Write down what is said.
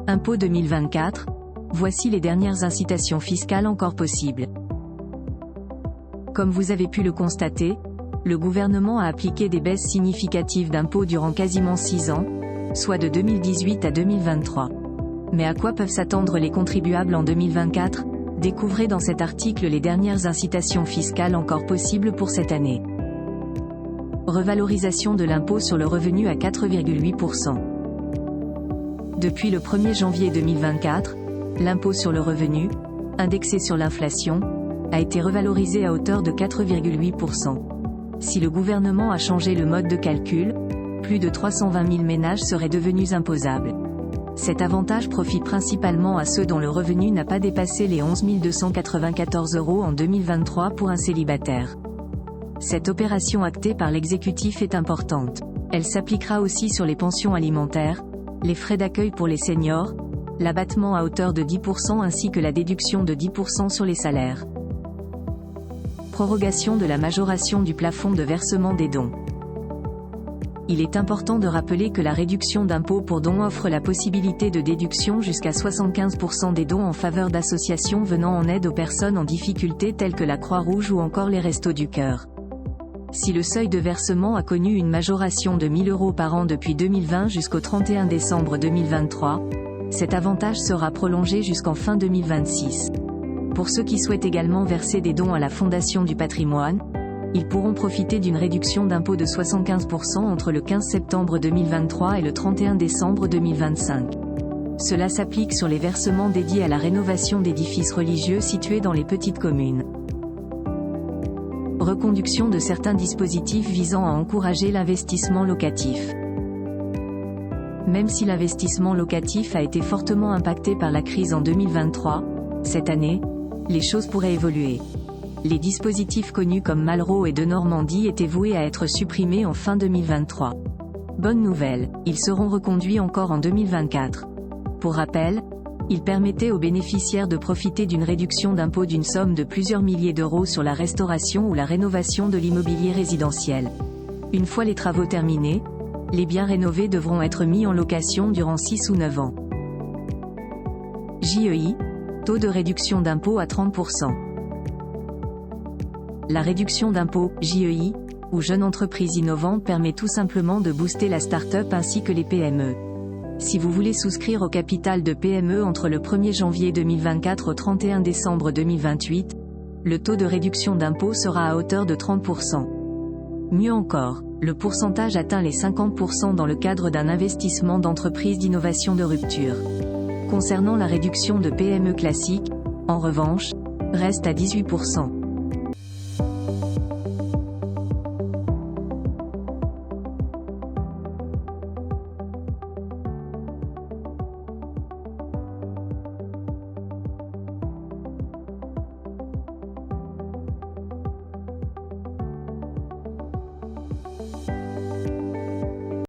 Impôt 2024, voici les dernières incitations fiscales encore possibles. Comme vous avez pu le constater, le gouvernement a appliqué des baisses significatives d'impôts durant quasiment 6 ans, soit de 2018 à 2023. Mais à quoi peuvent s'attendre les contribuables en 2024 ? Découvrez dans cet article les dernières incitations fiscales encore possibles pour cette année. Revalorisation de l'impôt sur le revenu à 4,8%. Depuis le 1er janvier 2024, l'impôt sur le revenu, indexé sur l'inflation, a été revalorisé à hauteur de 4,8%. Si le gouvernement a changé le mode de calcul, plus de 320 000 ménages seraient devenus imposables. Cet avantage profite principalement à ceux dont le revenu n'a pas dépassé les 11 294 € en 2023 pour un célibataire. Cette opération actée par l'exécutif est importante. Elle s'appliquera aussi sur les pensions alimentaires, les frais d'accueil pour les seniors, l'abattement à hauteur de 10% ainsi que la déduction de 10% sur les salaires. Prorogation de la majoration du plafond de versement des dons. Il est important de rappeler que la réduction d'impôt pour dons offre la possibilité de déduction jusqu'à 75% des dons en faveur d'associations venant en aide aux personnes en difficulté telles que la Croix-Rouge ou encore les Restos du Cœur. Si le seuil de versement a connu une majoration de 1 000 € par an depuis 2020 jusqu'au 31 décembre 2023, cet avantage sera prolongé jusqu'en fin 2026. Pour ceux qui souhaitent également verser des dons à la Fondation du patrimoine, ils pourront profiter d'une réduction d'impôt de 75% entre le 15 septembre 2023 et le 31 décembre 2025. Cela s'applique sur les versements dédiés à la rénovation d'édifices religieux situés dans les petites communes. Reconduction de certains dispositifs visant à encourager l'investissement locatif. Même si l'investissement locatif a été fortement impacté par la crise en 2023, cette année, les choses pourraient évoluer. Les dispositifs connus comme Malraux et Denormandie étaient voués à être supprimés en fin 2023. Bonne nouvelle, ils seront reconduits encore en 2024. Pour rappel, ils permettaient aux bénéficiaires de profiter d'une réduction d'impôt d'une somme de plusieurs milliers d'euros sur la restauration ou la rénovation de l'immobilier résidentiel. Une fois les travaux terminés, les biens rénovés devront être mis en location durant 6 ou 9 ans. JEI, taux de réduction d'impôt à 30%. La réduction d'impôt, JEI, ou Jeune Entreprise Innovante permet tout simplement de booster la start-up ainsi que les PME. Si vous voulez souscrire au capital de PME entre le 1er janvier 2024 au 31 décembre 2028, le taux de réduction d'impôt sera à hauteur de 30%. Mieux encore, le pourcentage atteint les 50% dans le cadre d'un investissement d'entreprise d'innovation de rupture. Concernant la réduction de PME classique, en revanche, reste à 18%.